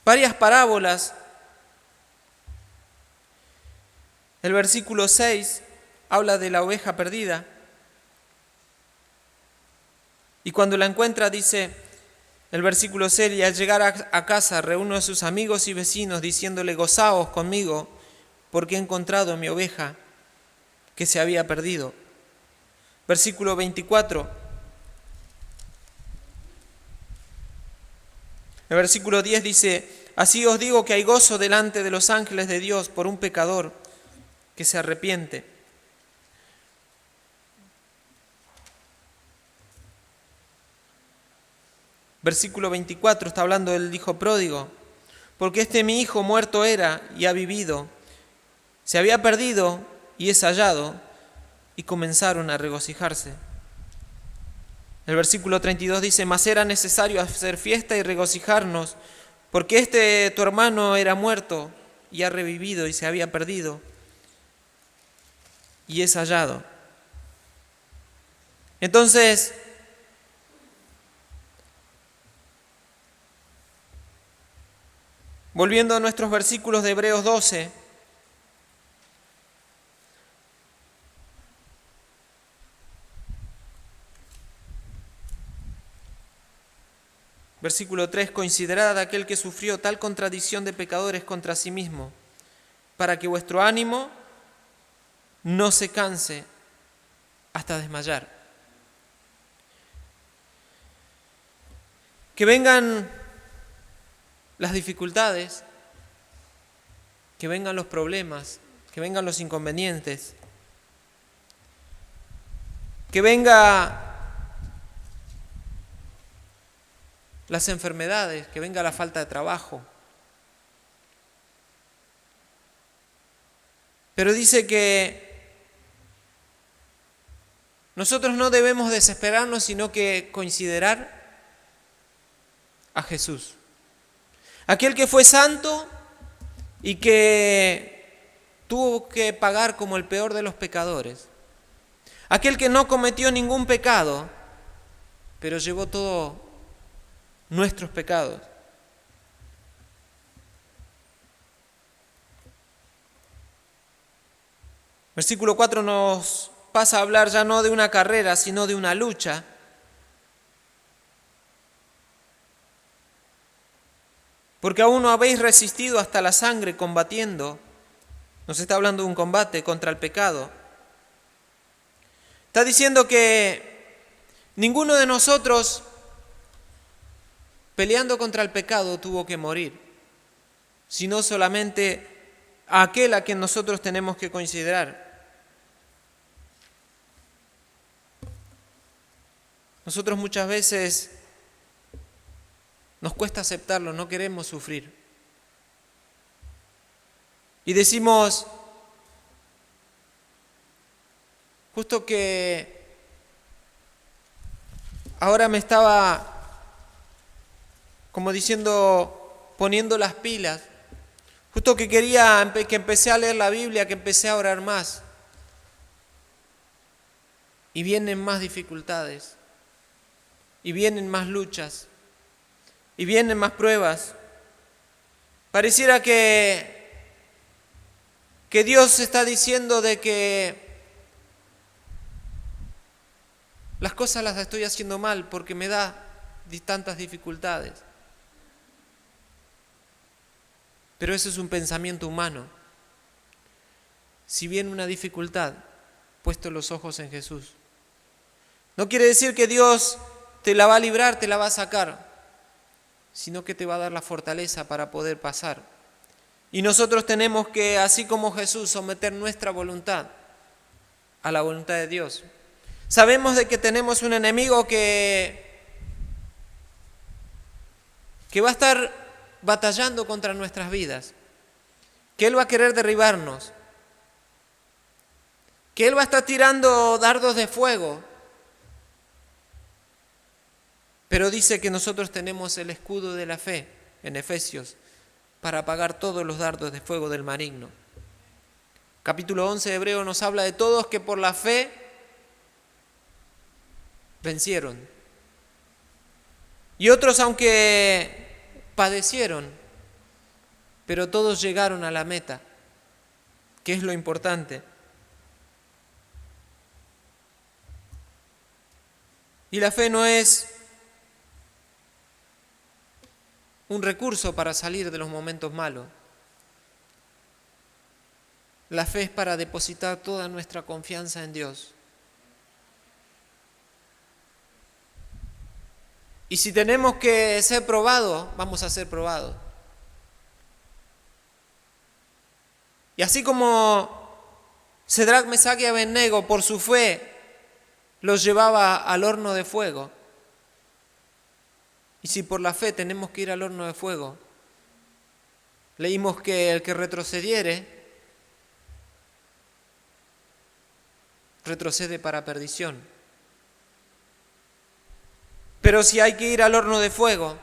Speaker 1: varias parábolas. El versículo 6 habla de la oveja perdida. Y cuando la encuentra dice el versículo 6, y al llegar a casa reúne a sus amigos y vecinos diciéndole: gozaos conmigo porque he encontrado mi oveja que se había perdido. Versículo 24. El versículo 10 dice: así os digo que hay gozo delante de los ángeles de Dios por un pecador que se arrepiente. Versículo 24 está hablando del hijo pródigo. Porque mi hijo muerto era y ha vivido, se había perdido y es hallado, y comenzaron a regocijarse. El versículo 32 dice: mas era necesario hacer fiesta y regocijarnos, porque tu hermano era muerto y ha revivido, y se había perdido y es hallado. Entonces, volviendo a nuestros versículos de Hebreos 12, versículo 3, considerad a aquel que sufrió tal contradicción de pecadores contra sí mismo, para que vuestro ánimo no se canse hasta desmayar. Que vengan las dificultades, que vengan los problemas, que vengan los inconvenientes, que vengan las enfermedades, que venga la falta de trabajo. Pero dice que nosotros no debemos desesperarnos, sino que considerar a Jesús. Aquel que fue santo y que tuvo que pagar como el peor de los pecadores. Aquel que no cometió ningún pecado, pero llevó todos nuestros pecados. Versículo 4 nos pasa a hablar ya no de una carrera, sino de una lucha. Porque aún no habéis resistido hasta la sangre combatiendo. Nos está hablando de un combate contra el pecado. Está diciendo que ninguno de nosotros peleando contra el pecado tuvo que morir, sino solamente aquel a quien nosotros tenemos que considerar. Nosotros muchas veces nos cuesta aceptarlo, no queremos sufrir. Y decimos, justo que ahora me estaba, como diciendo, poniendo las pilas, justo que que empecé a leer la Biblia, que empecé a orar más, y vienen más dificultades, y vienen más luchas, y vienen más pruebas. Pareciera que Dios está diciendo de que las cosas las estoy haciendo mal porque me da tantas dificultades. Pero eso es un pensamiento humano. Si viene una dificultad, puesto los ojos en Jesús. No quiere decir que Dios te la va a librar, te la va a sacar, sino que te va a dar la fortaleza para poder pasar. Y nosotros tenemos que, así como Jesús, someter nuestra voluntad a la voluntad de Dios. Sabemos de que tenemos un enemigo que va a estar batallando contra nuestras vidas, que Él va a querer derribarnos, que Él va a estar tirando dardos de fuego. Pero dice que nosotros tenemos el escudo de la fe, en Efesios, para apagar todos los dardos de fuego del maligno. Capítulo 11 de Hebreo nos habla de todos que por la fe vencieron. Y otros, aunque padecieron, pero todos llegaron a la meta, que es lo importante. Y la fe no es un recurso para salir de los momentos malos. La fe es para depositar toda nuestra confianza en Dios. Y si tenemos que ser probados, vamos a ser probados. Y así como Cedrac, Mesac y Abednego, por su fe, los llevaba al horno de fuego. Y si por la fe tenemos que ir al horno de fuego, leímos que el que retrocediere, retrocede para perdición. Pero si hay que ir al horno de fuego,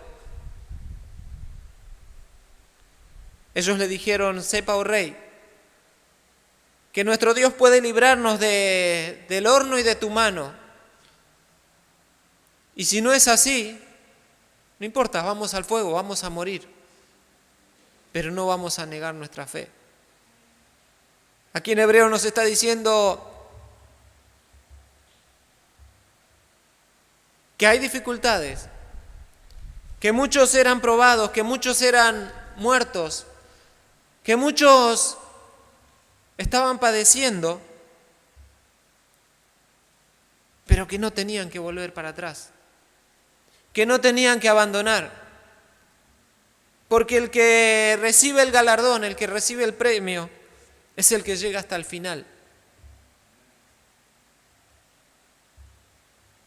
Speaker 1: ellos le dijeron: sepa, oh rey, que nuestro Dios puede librarnos del horno y de tu mano. Y si no es así, no importa, vamos al fuego, vamos a morir, pero no vamos a negar nuestra fe. Aquí en Hebreo nos está diciendo que hay dificultades, que muchos eran probados, que muchos eran muertos, que muchos estaban padeciendo, pero que no tenían que volver para atrás, que no tenían que abandonar, porque el que recibe el galardón, el que recibe el premio, es el que llega hasta el final.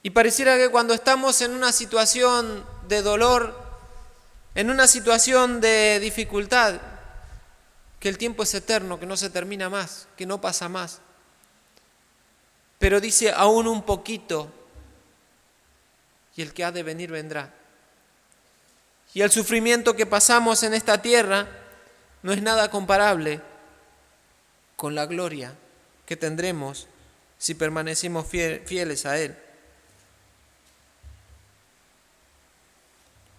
Speaker 1: Y pareciera que cuando estamos en una situación de dolor, en una situación de dificultad, que el tiempo es eterno, que no se termina más, que no pasa más. Pero dice: aún un poquito, y el que ha de venir vendrá. Y el sufrimiento que pasamos en esta tierra no es nada comparable con la gloria que tendremos si permanecemos fieles a Él.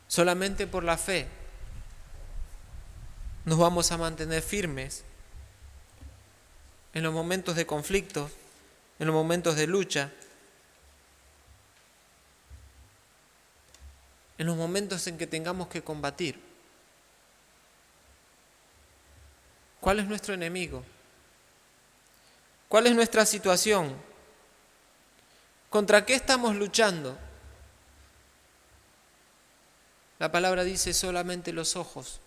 Speaker 1: Solamente por la fe nos vamos a mantener firmes en los momentos de conflicto, en los momentos de lucha, en los momentos en que tengamos que combatir. ¿Cuál es nuestro enemigo? ¿Cuál es nuestra situación? ¿Contra qué estamos luchando? La palabra dice: solamente los ojos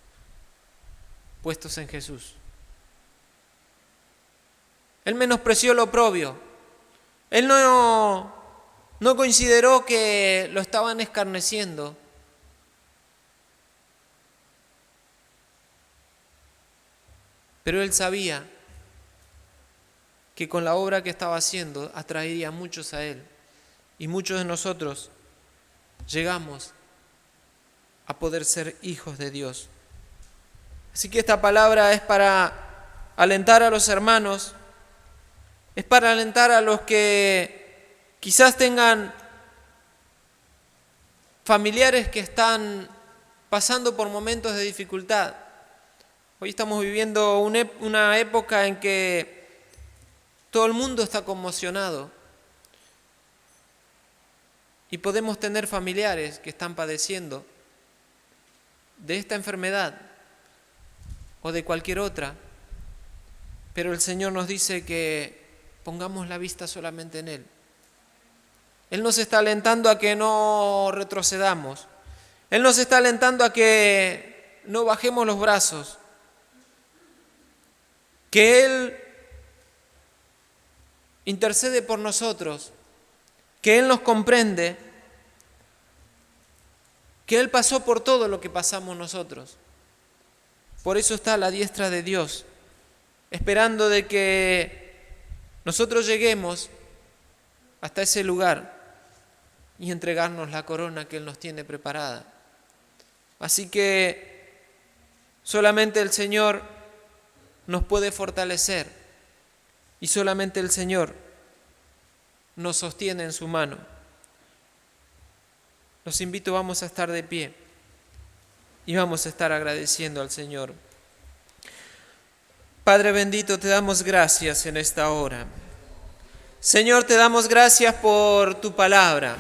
Speaker 1: puestos en Jesús. Él menospreció lo oprobio. Él no consideró que lo estaban escarneciendo. Pero él sabía que con la obra que estaba haciendo atraería a muchos a él. Y muchos de nosotros llegamos a poder ser hijos de Dios. Así que esta palabra es para alentar a los hermanos, es para alentar a los que quizás tengan familiares que están pasando por momentos de dificultad. Hoy estamos viviendo una época en que todo el mundo está conmocionado y podemos tener familiares que están padeciendo de esta enfermedad o de cualquier otra, pero el Señor nos dice que pongamos la vista solamente en Él. Él nos está alentando a que no retrocedamos. Él nos está alentando a que no bajemos los brazos, que Él intercede por nosotros, que Él nos comprende, que Él pasó por todo lo que pasamos nosotros. Por eso está a la diestra de Dios, esperando de que nosotros lleguemos hasta ese lugar y entregarnos la corona que Él nos tiene preparada. Así que solamente el Señor nos puede fortalecer y solamente el Señor nos sostiene en su mano. Los invito, vamos a estar de pie y vamos a estar agradeciendo al Señor. Padre bendito, te damos gracias en esta hora. Señor, te damos gracias por tu palabra.